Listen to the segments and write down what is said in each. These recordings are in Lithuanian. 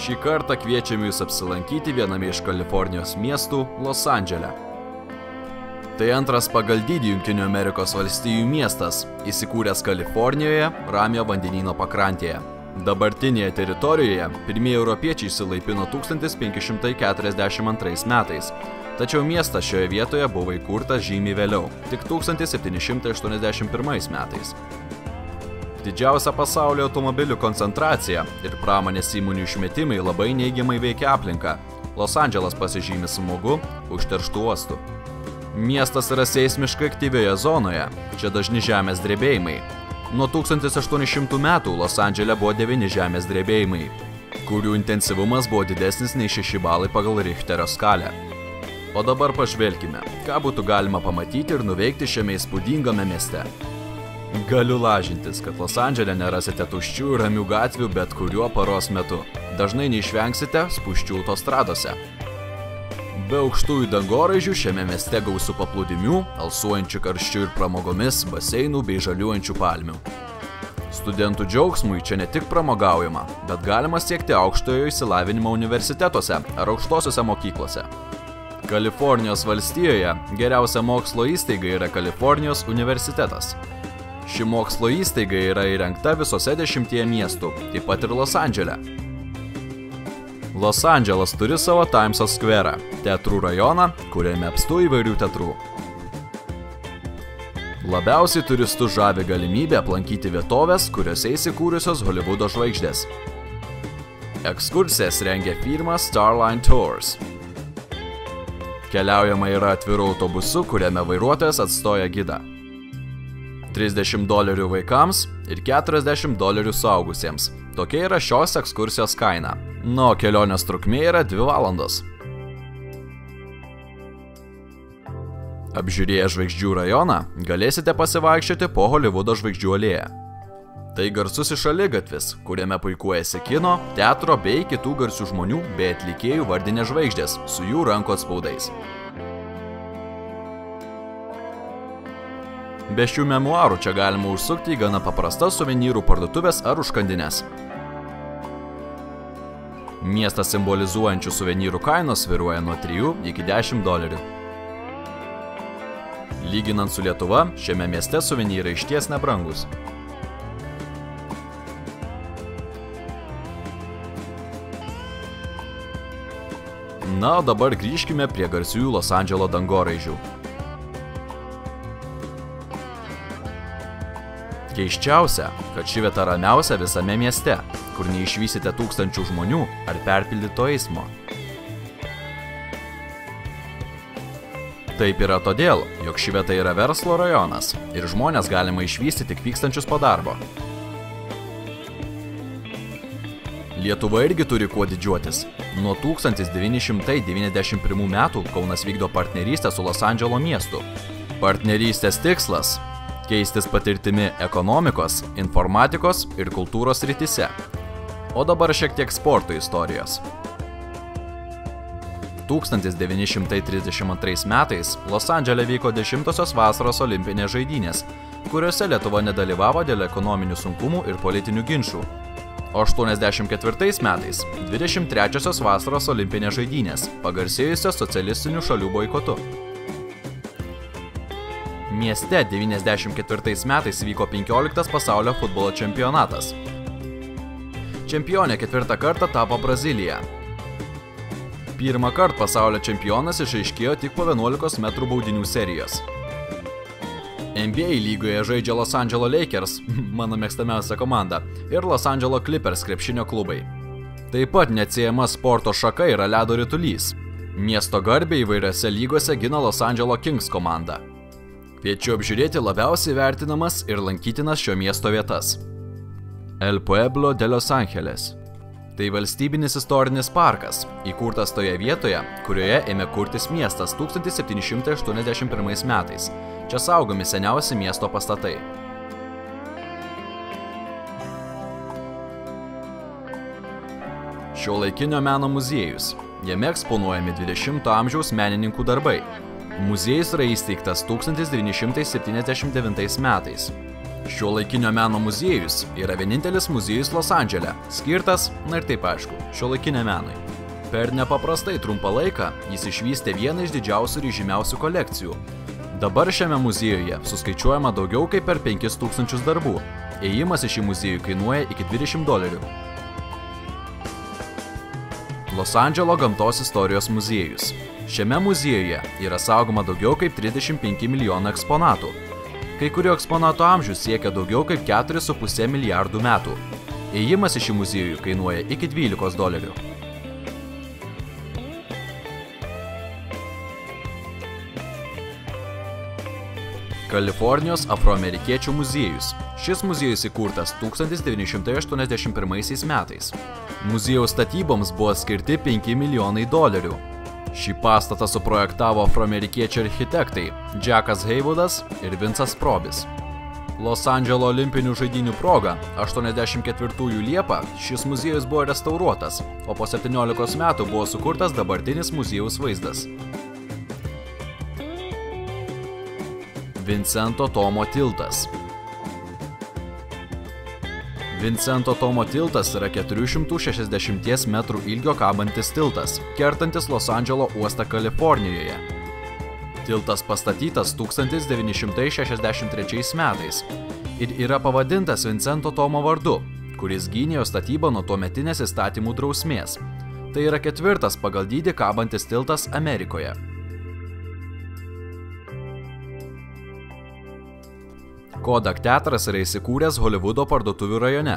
Šį kartą kviečiame jūs apsilankyti viename iš Kalifornijos miestų Los Andžele. Tai antras pagal dydį Jungtinių Amerikos valstijų miestas, įsikūręs Kalifornijoje, Ramiojo vandenyno pakrantėje. Dabartinėje teritorijoje pirmieji europiečiai išsilaipino 1542 metais, tačiau miestas šioje vietoje buvo įkurtas žymiai vėliau, tik 1781 metais. Didžiausia pasaulio automobilių koncentracija ir pramonės įmonių išmetimai labai neigiamai veikia aplinką. Los Andželas pasižymi smogu, užterštų uostų. Miestas yra seismiškai aktyvioje zonoje, čia dažni žemės drebėjimai. Nuo 1800 metų Los Andžele buvo 9 žemės drebėjimai, kurių intensyvumas buvo didesnis nei 6 balai pagal Richterio skalę. O dabar pažvelkime, ką būtų galima pamatyti ir nuveikti šiame įspūdingame mieste. Galiu lažintis, kad Los Andžele nerasite tuščių ir ramių gatvių bet kuriuo paros metu. Dažnai neišvengsite spūsčių autostradose. Be aukštųjų dangoraižių šiame mieste gausu paplūdimių, alsuojančių karščių ir pramogomis, baseinų bei žaliuojančių palmių. Studentų džiaugsmui čia ne tik pramogaujama, bet galima siekti aukštojo išsilavinimo universitetuose ar aukštosiuose mokyklose. Kalifornijos valstijoje geriausia mokslo įstaiga yra Kalifornijos universitetas. Ši mokslo įstaiga yra įrengta visose 10 miestų, taip pat ir Los Andžele. Los Andželas turi savo Timeso skverą, teatrų rajoną, kuriame apstu įvairių teatrų. Labiausiai turistų žavi galimybė aplankyti vietovės, kuriuose įsikūrusios Holivudo žvaigždės. Ekskursijas rengia firma Starline Tours. Keliaujama yra atviru autobusu, kuriame vairuotojas atstoja gidą. $30 vaikams ir $40 suaugusiems. Tokia yra šios ekskursijos kaina. Nuo kelionės trukmė yra 2 valandos. Apžiūrėję žvaigždžių rajoną, galėsite pasivaikščioti po Holivudo žvaigždžių alėją. Tai garsusis šaligatvis, kuriame puikuojasi kino, teatro bei kitų garsių žmonių bei atlikėjų vardinės žvaigždės su jų rankų atspaudais. Be šių memuarų čia galima užsukti į gana paprastas suvenyrų parduotuvės ar užkandines. Miestą simbolizuojančių suvenyrų kainos svyruoja nuo $3 iki $10. Lyginant su Lietuva, šiame mieste suvenyrai išties nebrangus. Na, o dabar grįžkime prie garsiųjų Los Andželo dangoraižių. Keiščiausia, kad ši vieta ramiausia visame mieste, kur neišvysite tūkstančių žmonių ar perpildyto eismo. Taip yra todėl, jog ši vieta yra verslo rajonas ir žmonės galima išvysti tik vykstančius po darbo. Lietuva irgi turi kuo didžiuotis. Nuo 1991 metų Kaunas vykdo partnerystę su Los Andželo miestu. Partnerystės tikslas – keistis patirtimi ekonomikos, informatikos ir kultūros srityse. O dabar šiek tiek sporto istorijos. 1932 metais Los Andžele vyko 10-osios vasaros olimpinės žaidynės, kuriuose Lietuva nedalyvavo dėl ekonominių sunkumų ir politinių ginčų. O 1984 metais 23-osios vasaros olimpinės žaidynės, pagarsėjusios socialistinių šalių boikotu. Mieste 1994 metais vyko 15 pasaulio futbolo čempionatas. Čempionė 4 kartą tapo Brazilija. Pirmą kartą pasaulio čempionas išaiškėjo tik po 11 metrų baudinių serijos. NBA lygoje žaidžia Los Andželo Lakers, mano mėgstamiausia komanda, ir Los Andželo Clippers krepšinio klubai. Taip pat neatsiejama sporto šaka yra ledo ritulys. Miesto garbę įvairiose lygose gina Los Andželo Kings komanda. Kviečiu apžiūrėti labiausiai vertinamas ir lankytinas šio miesto vietas. El Pueblo de Los Angeles. Tai valstybinis istorinis parkas, įkurtas toje vietoje, kurioje ėmė kurtis miestas 1781 metais. Čia saugomi seniausi miesto pastatai. Šiuolaikinio meno muziejus. Jame eksponuojami 20 amžiaus menininkų darbai. Muziejus yra įsteigtas 1979 metais. Šiuolaikinio meno muziejus yra vienintelis muziejus Los Andžele, skirtas, na ir taip aišku, šiuolaikiniam menui. Per nepaprastai trumpą laiką jis išvystė vieną iš didžiausių ir žymiausių kolekcijų. Dabar šiame muziejuje suskaičiuojama daugiau kaip per 5000 darbų. Ėjimas į šį muziejų kainuoja iki $20. Los Andželo gamtos istorijos muziejus. Šiame muziejuje yra saugoma daugiau kaip 35 milijonų eksponatų. Kai kurių eksponatų amžius siekia daugiau kaip 4,5 milijardų metų. Ėjimas į šį muziejų kainuoja iki $12. Kalifornijos afroamerikiečių muziejus. Šis muziejus įkurtas 1981 metais. Muziejaus statyboms buvo skirti $5 milijonai. Šį pastatą suprojektavo afroamerikiečių architektai Jackas Haywoodas ir Vincas Probis. Los Andželo olimpinių žaidynių proga 84 Liepą šis muziejus buvo restauruotas, o po 17 metų buvo sukurtas dabartinis muziejaus vaizdas. Vincento Tomo tiltas. Vincento Tomo tiltas yra 460 metrų ilgio kabantis tiltas, kertantis Los Andželo uostą Kalifornijoje. Tiltas pastatytas 1963 metais ir yra pavadintas Vincento Tomo vardu, kuris gynė statybą nuo tuometinės įstatymų drausmės. Tai yra 4. pagal dydį kabantis tiltas Amerikoje. Kodak teatras yra įsikūręs Holivudo parduotuvių rajone.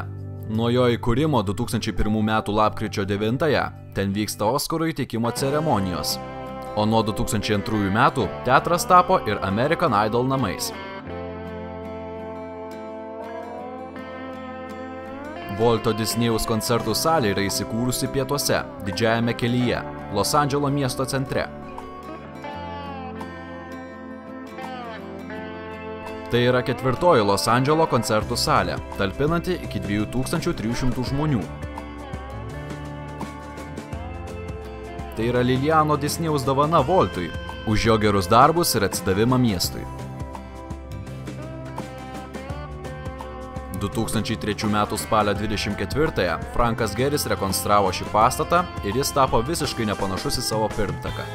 Nuo jo įkūrimo 2001 metų lapkričio 9-ąją ten vyksta Oskarų įteikimo ceremonijos, o nuo 2002 metų teatras tapo ir American Idol namais. Volto Disnėjaus koncertų salė yra įsikūrusi pietuose, Didžiajame kelyje, Los Andželo miesto centre. Tai yra 4. Los Andželo koncertų salė, talpinanti iki 2300 žmonių. Tai yra Liliano Disnėjaus dovana Voltui už jo gerus darbus ir atsidavimą miestui. 2003 m. spalio 24-ąją Frankas Geris rekonstravo šį pastatą ir jis tapo visiškai nepanašus į savo pirmtaką.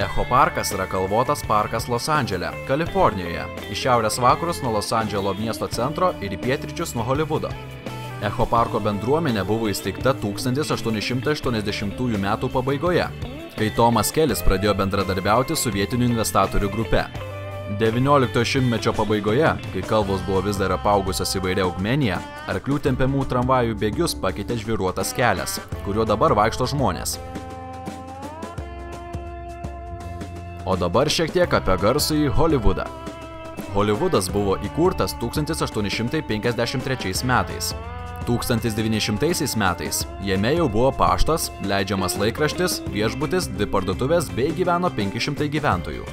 Echo parkas yra kalvotas parkas Los Andžele, Kalifornijoje, į šiaurės vakarus nuo Los Andželo miesto centro ir į pietryčius nuo Holivudo. Echo parko bendruomenė buvo įsteigta 1880 metų pabaigoje, kai Tomas Kelis pradėjo bendradarbiauti su vietinių investatorių grupe. 19 šimtmečio pabaigoje, kai kalvos buvo vis dar apaugusios įvairia augmenija, arklių tempiamų tramvajų bėgius pakeitė žvyruotas kelias, kuriuo dabar vaikšto žmonės. O dabar šiek tiek apie garsųjį Holivudą. Holivudas buvo įkurtas 1853 metais. 1900 metais jame jau buvo paštas, leidžiamas laikraštis, viešbutis, 2 parduotuvės bei gyveno 500 gyventojų.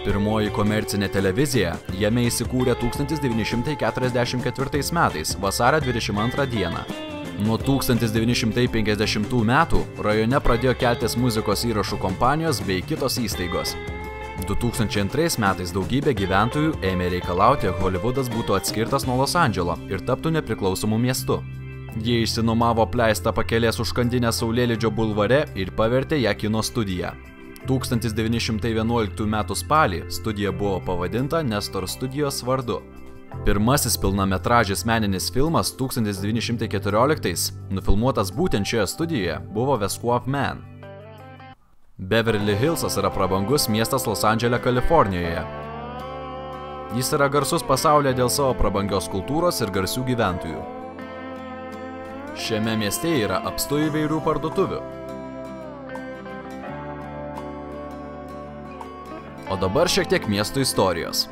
Pirmoji komercinė televizija jame įsikūrė 1944 metais, vasario 22 dieną. Nuo 1950 metų rajone pradėjo keltis muzikos įrašų kompanijos bei kitos įstaigos. 2002 metais daugybė gyventojų ėmė reikalauti, jog Holivudas būtų atskirtas nuo Los Andželo ir taptų nepriklausomų miestu. Jie išsinuomavo apleistą pakelės užkandinę Saulėlydžio bulvare ir pavertė ją kino studiją. 1911 metų spalį studija buvo pavadinta Nestor studijos vardu. Pirmasis pilnametražis meninis filmas 1914 nufilmuotas būtent šioje studijoje buvo The Squab Man. Beverly Hillsas yra prabangus miestas Los Andžele, Kalifornijoje. Jis yra garsus pasaulyje dėl savo prabangios kultūros ir garsių gyventojų. Šiame mieste yra apstu įvairių parduotuvių. O dabar šiek tiek miesto istorijos.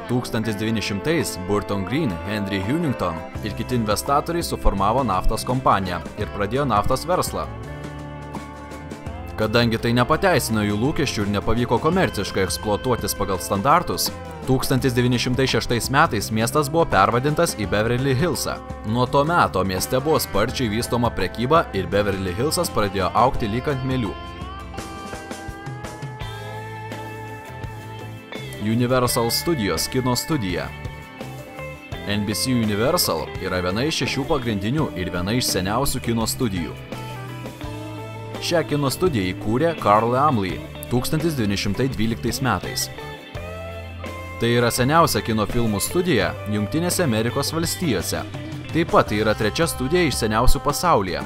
1900-ais Burton Green, Henry Huntington ir kiti investatoriai suformavo naftos kompaniją ir pradėjo naftos verslą. Kadangi tai nepateisino jų lūkesčių ir nepavyko komerciškai eksploatuotis pagal standartus, 1906 metais miestas buvo pervadintas į Beverly Hillsą. Nuo to meto mieste buvo sparčiai vystoma prekyba ir Beverly Hillsas pradėjo augti lyg ant mielių. Universal Studios kino studija. NBC Universal yra viena iš 6 pagrindinių ir viena iš seniausių kino studijų. Šią kino studiją įkūrė Carl Laemmle 1912 metais. Tai yra seniausia kino filmų studija Jungtinėse Amerikos valstijose. Taip pat tai yra 3 studija iš seniausių pasaulyje.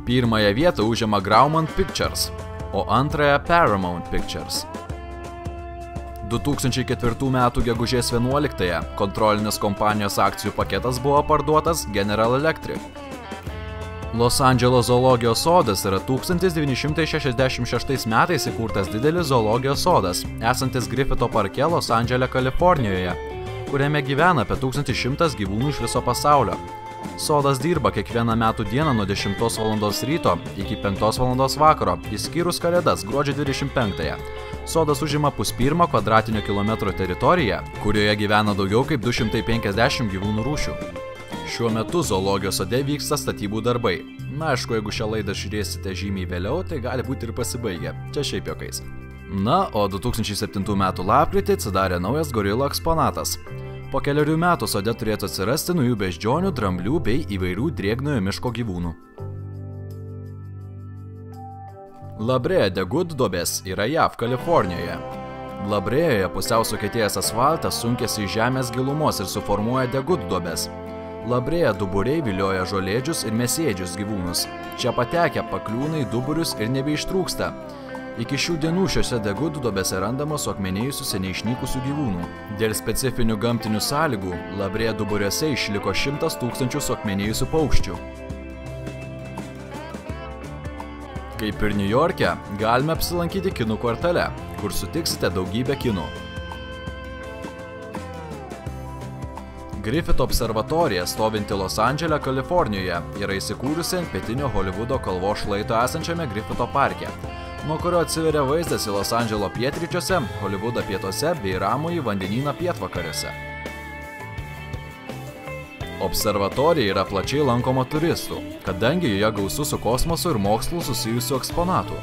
Pirmąją vietą užima Gaumont Pictures, o antrąją Paramount Pictures. 2004 m. gegužės 11-ąją kontrolinės kompanijos akcijų paketas buvo parduotas General Electric. Los Andželo zoologijos sodas yra 1966 metais įkurtas didelis zoologijos sodas, esantis Griffito parke Los Andžele, Kalifornijoje, kuriame gyvena apie 1100 gyvūnų iš viso pasaulio. Sodas dirba kiekvieną metų dieną nuo 10 val. Ryto iki 5 val. Vakaro, išskyrus Kalėdas gruodžio 25-ąją. Sodas užima 1,5 kvadratinio kilometro teritoriją, kurioje gyvena daugiau kaip 250 gyvūnų rūšių. Šiuo metu zoologijos sode vyksta statybų darbai. Na, aišku, jeigu šią laidą žiūrėsite žymiai vėliau, tai gali būti ir pasibaigę. Čia šiaip juokais. Na, o 2007 m. lapkritį atsidarė naujas gorilo eksponatas. Po keliarių metų sode turėtų atsirasti naujų beždžionių, dramblių bei įvairių drėgnojo miško gyvūnų. La Brea de Good duobės yra JAV, Kalifornijoje. La Breoje pusiau sukietėjęs asfaltas sunkiasi iš žemės gilumos ir suformuoja de Good duobės. La Brea duburiai vilioja žolėdžius ir mėsėdžius gyvūnus. Čia patekę pakliūna į duburius ir nebeištrūksta. Iki šių dienų šiuose de Good duobėse randama suakmenėjusių seniai išnykusių gyvūnų. Dėl specifinių gamtinių sąlygų La Brea duburiuose išliko 100 000 suakmenėjusių paukščių. Kaip ir Niujorke, galime apsilankyti kinų kvartale, kur sutiksite daugybę kinų. Griffito observatorija, stovinti Los Andžele, Kalifornijoje, yra įsikūrusi ant pietinio Holivudo kalvos šlaito esančiame Griffito parke, nuo kurio atsiveria vaizdas į Los Andželo pietryčiuose, Holivudo pietuose bei Ramųjį vandenyną pietvakariuose. Observatorija yra plačiai lankoma turistų, kadangi joje gausu su kosmosu ir mokslu susijusių eksponatų.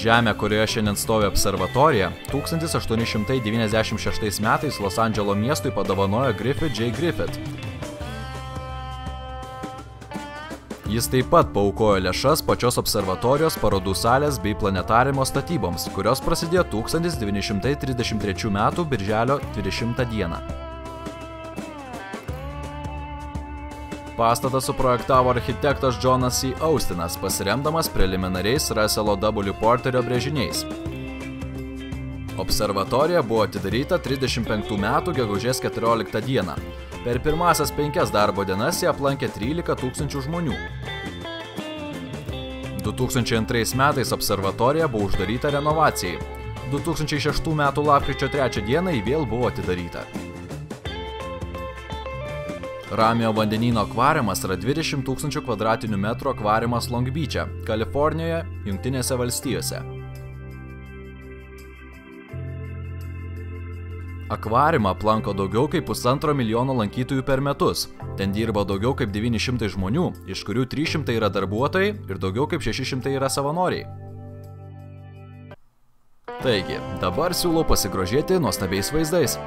Žemė, kurioje šiandien stovi observatorija, 1896 metais Los Andželo miestui padovanojo Griffith J. Griffith. Jis taip pat paaukojo lėšas pačios observatorijos parodų salės bei planetariumo statyboms, kurios prasidėjo 1933 m. birželio 20 d. Pastatą suprojektavo architektas Jonas C. Austinas, pasiremdamas preliminariais Russelo W. Porterio brėžiniais. Observatorija buvo atidaryta 35 metų gegužės 14 dieną. Per pirmasias 5 darbo dienas ją aplankė 13 000 žmonių. 2002 metais observatorija buvo uždaryta renovacijai. 2006 metų lapkričio 3 dieną ji vėl buvo atidaryta. Ramiojo vandenyno akvariumas yra 20 000 kvadratinių metrų akvariumas Long Beach'e, Kalifornijoje, Jungtinėse valstijose. Akvariumą aplanko daugiau kaip 1,5 milijono lankytojų per metus. Ten dirba daugiau kaip 900 žmonių, iš kurių 300 yra darbuotojai ir daugiau kaip 600 yra savanoriai. Taigi, dabar siūlau pasigrožėti nuostabiais vaizdais.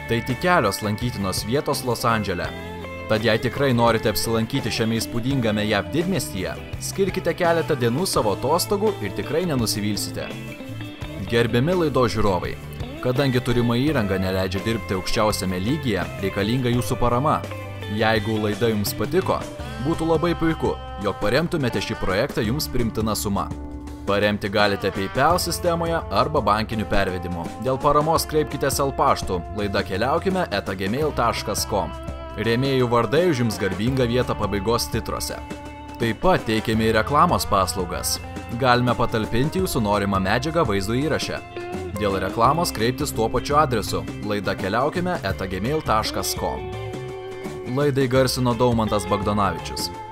Tai tik kelios lankytinos vietos Los Andžele. Tad jei tikrai norite apsilankyti šiame įspūdingame JAV didmiestyje, skirkite keletą dienų savo atostogų ir tikrai nenusivilsite. Gerbiami laidos žiūrovai, kadangi turima įranga neleidžia dirbti aukščiausiame lygyje, reikalinga jūsų parama. Jeigu laida jums patiko, būtų labai puiku, jog paremtumėte šį projektą jums priimtina suma. Paremti galite PayPal sistemoje arba bankiniu pervedimu. Dėl paramos kreipkitės paštu laida.keliaukime@gmail.com. Rėmėjų vardai užims garbingą vietą pabaigos titruose. Taip pat teikiame ir reklamos paslaugas. Galime patalpinti jūsų norimą medžiagą vaizdo įraše. Dėl reklamos kreiptis tuo pačiu adresu laida.keliaukime@gmail.com. Laidai garsino Daumantas Bagdonavičius.